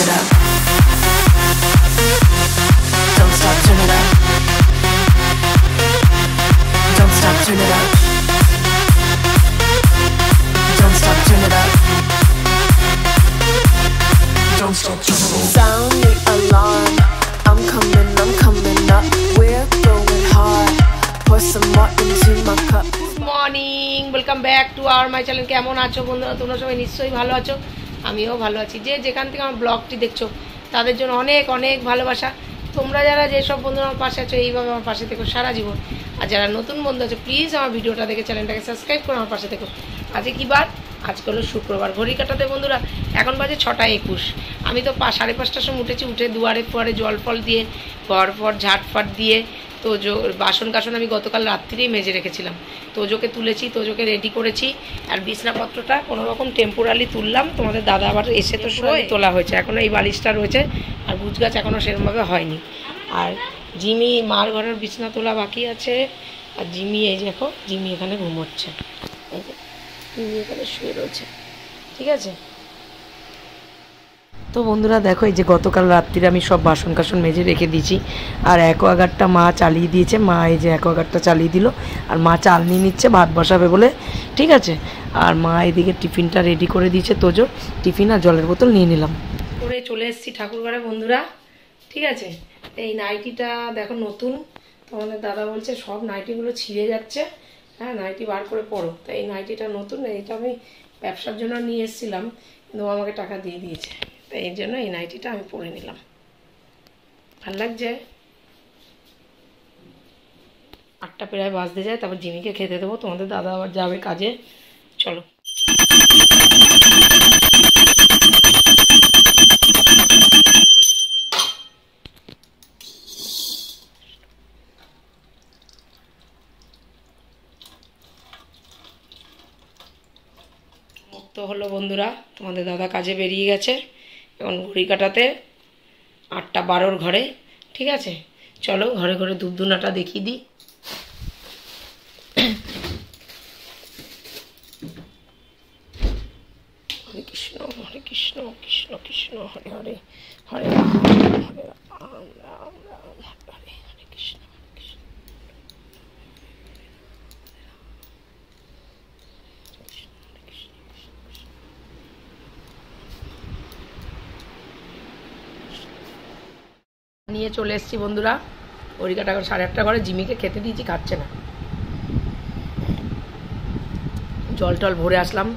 it up. Don't stop, turn it up. Don't stop, turn it up. Don't stop, turn it up. Don't stop, turn it up. Sound the alarm. I'm coming up. We're going hard. Pour some more into my cup. Good morning. Welcome back to our my channel. কেমন আছো বন্ধুরা? তোমরা সবাই নিশ্চয়ই ভালো আছো। আমিও ভালো আছি। যে যেখান থেকে আমার ব্লগটি দেখছো তাদের জন্য অনেক অনেক ভালোবাসা। তোমরা যারা যেসব বন্ধুরা আমার পাশে আছো এইভাবে আমার পাশে থেকো সারা জীবন। আর যারা নতুন বন্ধু আছো প্লিজ আমার ভিডিওটা দেখে চ্যানেলটাকে সাবস্ক্রাইব করে আমার পাশে থেকো। আজকে কি বার? আজকে হলো শুক্রবার। ঘড়ি কাটাতে বন্ধুরা এখন বাজে 6:21। আমি তো 5:30টার সময় উঠেছি। উঠে দুয়ারে ফুয়ারে জল ফল দিয়ে ঘর ফর ঝাটফাট দিয়ে তোজো বাসন কাসন আমি গতকাল রাত্রিরেই মেজে রেখেছিলাম। তোজোকে তুলেছি, তোজোকে রেডি করেছি। আর বিছনাপত্রটা কোনোরকম টেম্পোরারি তুললাম। তোমাদের দাদা আবার এসে তো শোয় তোলা হয়েছে, এখনও এই বালিশটা রয়েছে। আর গুছগাছ এখনও সেরকমভাবে হয়নি। আর জিমি মার ঘরের বিছনা তোলা বাকি আছে। আর জিমি এই যে দেখো, জিমি এখানে ঘুমোচ্ছে। এই যে জিমি এখানে শুয়ে রয়েছে, ঠিক আছে। তো বন্ধুরা দেখো, এই যে গতকাল রাত্রিরে আমি সব বাসন কাসন মেজে রেখে দিয়েছি। আর অ্যাকোয়াগার্ডটা মা চালিয়ে দিয়েছে। মা এই যে অ্যাকোয়াগার্ডটা চালিয়ে দিল। আর মা চাল নিয়ে নিচ্ছে ভাত বসাবে বলে, ঠিক আছে। আর মা এদিকে টিফিনটা রেডি করে দিয়েছে। তোজো টিফিন আর জলের বোতল নিয়ে নিলাম। করে চলে এসেছি ঠাকুরঘরে বন্ধুরা, ঠিক আছে। এই নাইটিটা দেখো নতুন। তোমাদের দাদা বলছে সব নাইটিগুলো ছিঁড়ে যাচ্ছে, হ্যাঁ নাইটি বার করে পরো। তো এই নাইটিটা নতুন, এইটা আমি ব্যবসার জন্য নিয়ে এসেছিলাম, কিন্তু আমাকে টাকা দিয়ে দিয়েছে। তো এই জন্য এই নাইটিটা আমি পরে নিলাম, ভাল লাগছে। 8টা প্রায় বাজতে যায়, তারপর জিমিকে খেতে দেবো। তোমাদের দাদা আবার যাবে কাজে। চলো তো হলো বন্ধুরা, তোমাদের দাদা কাজে বেরিয়ে গেছে। এখন ঘড়ি কাটাতে 8:12 ঘরে, ঠিক আছে। চলো ঘরে ঘরে ধূপ ধুনাটা দেখিয়ে দিই। হরে কৃষ্ণ কৃষ্ণ কৃষ্ণ হরে হরে, হরে রাম হরে রাম রাম রাম হরে হরে কৃষ্ণ কৃষ্ণ। নিয়ে চলে এসেছি বন্ধুরা। ঘড়ি কাটা 8:30 ঘরে। জিমিকে খেতে দিয়েছি, খাচ্ছে না। জল টল ভরে আসলাম।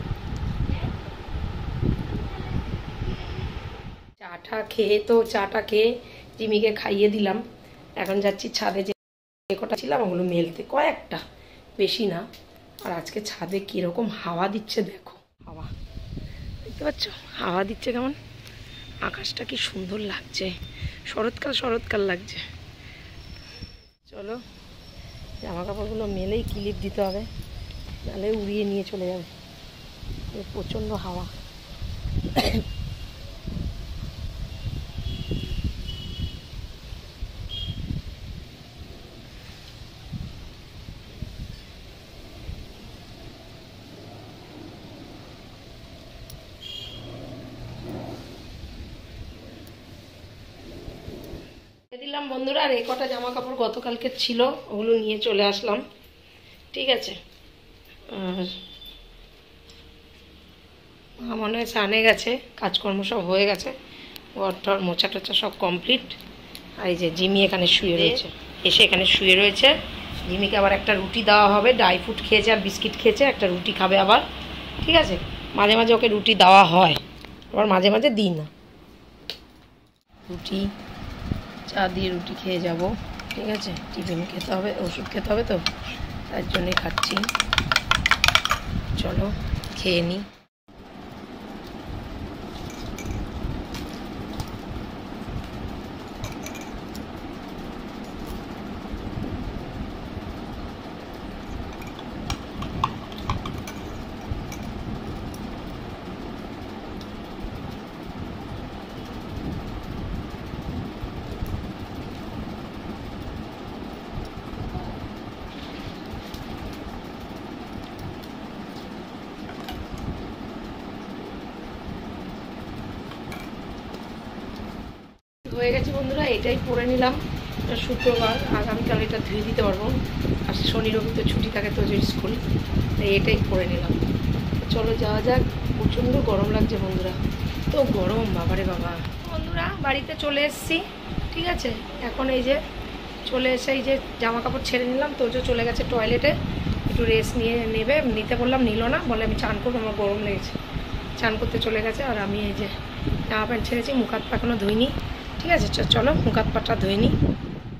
চাটা খেয়ে জিমিকে খাইয়ে দিলাম। এখন যাচ্ছি ছাদে। যে কটা ছিলাম ওগুলো মেলতে, কয়েকটা, বেশি না। আর আজকে ছাদে কীরকম হাওয়া দিচ্ছে দেখো। হাওয়া দেখতে পাচ্ছ, হাওয়া দিচ্ছে কেমন। আকাশটা কি সুন্দর লাগছে, শরৎকাল লাগছে। চলো জামা কাপড়গুলো মেলেই ক্লিপ দিতে হবে, নাহলে উড়িয়ে নিয়ে চলে যাবে। প্রচণ্ড হাওয়া। দিলাম বন্ধুরা। আর এই কটা জামা কাপড় গতকালকে ছিল, ওগুলো নিয়ে চলে আসলাম, ঠিক আছে। আর মনে হয় স্নানে গেছে, কাজকর্ম সব হয়ে গেছে, ঘর টর মোছা টোছা সব কমপ্লিট। আর এই যে জিমি এখানে শুয়ে রয়েছে, এসে এখানে শুয়ে রয়েছে। জিমিকে আবার একটা রুটি দেওয়া হবে। ড্রাই ফ্রুট খেয়েছে আর বিস্কিট খেয়েছে, একটা রুটি খাবে আবার, ঠিক আছে। মাঝে মাঝে ওকে রুটি দেওয়া হয়, আবার মাঝে মাঝে দিই না। রুটি চা দিয়ে রুটি খেয়ে যাব, ঠিক আছে। টিফিন খেতে হবে, ওষুধ খেতে হবে, তো তার জন্যই খাচ্ছি। চলো খেয়ে নিই। হয়ে গেছে বন্ধুরা, এটাই পরে নিলাম। শুক্রবার, আগামীকাল এটা ধুয়ে দিতে পারবো। আর শনি রবি তো ছুটি থাকে তো স্কুল, তাই এটাই পরে নিলাম। চলো যাওয়া যাক। প্রচণ্ড গরম লাগছে বন্ধুরা, তো গরম বাবারে বাবা। বন্ধুরা বাড়িতে চলে এসেছি, ঠিক আছে। এখন এই যে চলে এসে এই যে জামা কাপড় ছেড়ে নিলাম। তোজো চলে গেছে টয়লেটে, একটু রেস্ট নিতে বললাম, নিল না, বলে আমি চান করবো, আমার গরম লেগেছে। চান করতে চলে গেছে। আর আমি এই যে জামা প্যান্ট ছেড়েছি, মুখ হাত পা এখনো ধুইনি, ঠিক আছে। চলো মুখ হাত পাটা ধুইনি।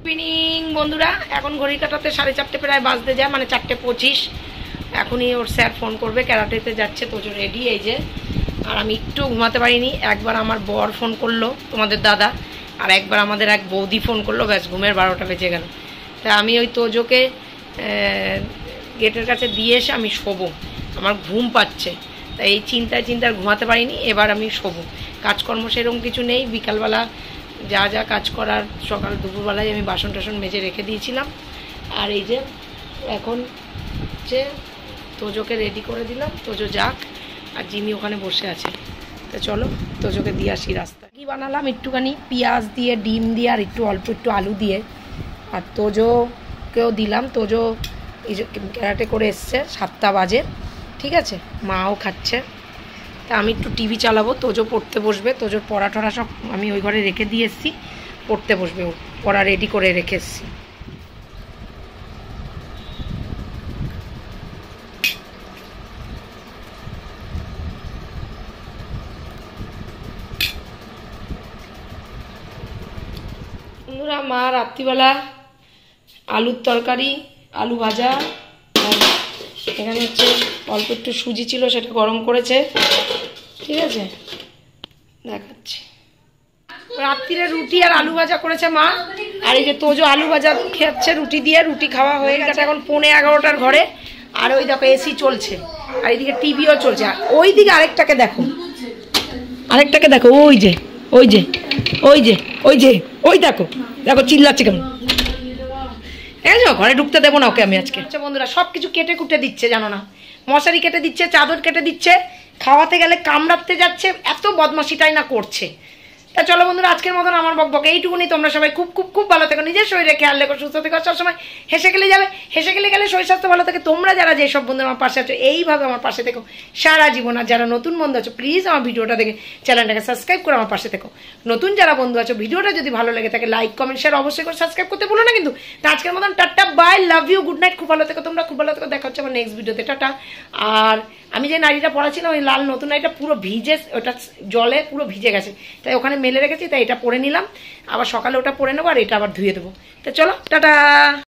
ইভিনিং বন্ধুরা, এখন ঘড়ি কাটাতে 4:30 প্রায় বাজতে যায়, মানে 4:25। এখনই ওর স্যার ফোন করবে, ক্যারাটেতে যাচ্ছে। তোজো রেডি এই যে। আর আমি একটু ঘুমাতে পারিনি। একবার আমার বর ফোন করলো, তোমাদের দাদা, আর একবার আমাদের এক বৌদি ফোন করলো, ব্যাস ঘুমের 12টা বেজে গেল। তা আমি ওই তোজোকে গেটের কাছে দিয়ে এসে আমি শোবো, আমার ঘুম পাচ্ছে। তাই এই চিন্তায় ঘুমাতে পারিনি। এবার আমি শোবো, কাজকর্ম সেরকম কিছু নেই। বিকালবেলা যা যা কাজ করার সকাল দুপুরবেলায় আমি বাসন টাসন মেজে রেখে দিয়েছিলাম। আর এই যে এখন যে তোজোকে রেডি করে দিলাম, তোজো যাক। আর জিমি ওখানে বসে আছে। তো চলো তোজোকে দিয়ে আসি রাস্তায়। কি বানালাম, একটুখানি পেঁয়াজ দিয়ে, ডিম দিয়ে, আর অল্প একটু আলু দিয়ে। আর তোজোকেও দিলাম। তোজো এই যে ক্যারাটে করে এসছে, 7টা বাজে, ঠিক আছে। মাও খাচ্ছে। তা আমি একটু টিভি চালাবো, তোজো পড়তে বসবে। তোজোর পড়া টড়া সব আমি ওই ঘরে রেখে দিয়ে এসেছি, পড়তে বসবে। ও পড়া রেডি করে রেখে এসেছি। বন্ধুরা মা রাত্রিবেলা আলুর তরকারি, আলু ভাজা, আর এখানে হচ্ছে অল্প একটু সুজি ছিল, সেটা গরম করেছে, ঠিক আছে। দেখাচ্ছি। রাত্রিরে রুটি আর আলু ভাজা করেছে মা। আর এই যে তোজো আলু ভাজা খাচ্ছে রুটি দিয়ে। রুটি খাওয়া হয়ে গেছে এখন 11:15 ঘরে। আর ওই দেখো এসি চলছে, আর এইদিকে টিভিও চলছে। আর ওই দিকে আরেকটাকে দেখো, ওই যে ওই যে ওই যে ওই যে ওই দেখো দেখো চিল্লাচ্ছে কেমন। ঘরে ঢুকতে দেবো না ওকে আমি আজকে। আচ্ছা বন্ধুরা, সব কিছু কেটে কুটে দিচ্ছে, জানো না। মশারি কেটে দিচ্ছে, চাদর কেটে দিচ্ছে, খাওয়াতে গেলে কামড়াতে যাচ্ছে, এত বদমাশিটাই না করছে। তা চলো বন্ধুরা, আজকের মতন আমার বকবক এইটুকুনি। তোমরা সবাই খুব খুব খুব ভালো থেকো, নিজের শরীরে খেয়াল রেখো, সুস্থ থেকো। সবসময় হেসে গেলে যাবে, হেসে গেলে শরীর স্বাস্থ্য ভালো থাকে। তোমরা যারা যেসব বন্ধু আমার পাশে আছো, এইভাবে আমার পাশে থেকো সারা জীবন। আর যারা নতুন বন্ধু আছো, প্লিজ আমার ভিডিওটা দেখে চ্যানেলটাকে সাবস্ক্রাইব করে আমার পাশে থেকো। নতুন যারা বন্ধু আছো, ভিডিওটা যদি ভালো লাগে থাকে লাইক কমেন্ট শেয়ার অবশ্যই করে সাবস্ক্রাইব করতে ভুলো না কিন্তু। তা আজকের মতন tata, bye, love you, good night. খুব ভালো থেকো তোমরা, খুব ভালো থেকো। দেখা হচ্ছে আমার নেক্সট ভিডিওতে। টাটা। আর আমি যে নাড়িটা পড়াছিলাম, ওই লাল নতুন নাড়িটা পুরো ভিজে, ওটা জলে পুরো ভিজে গেছে, তাই ওখানে মেলে রেখেছি। তাই এটা পরে নিলাম, আবার সকালে ওটা পরে নেবো, আর এটা আবার ধুয়ে দেবো। তো চলো টাটা।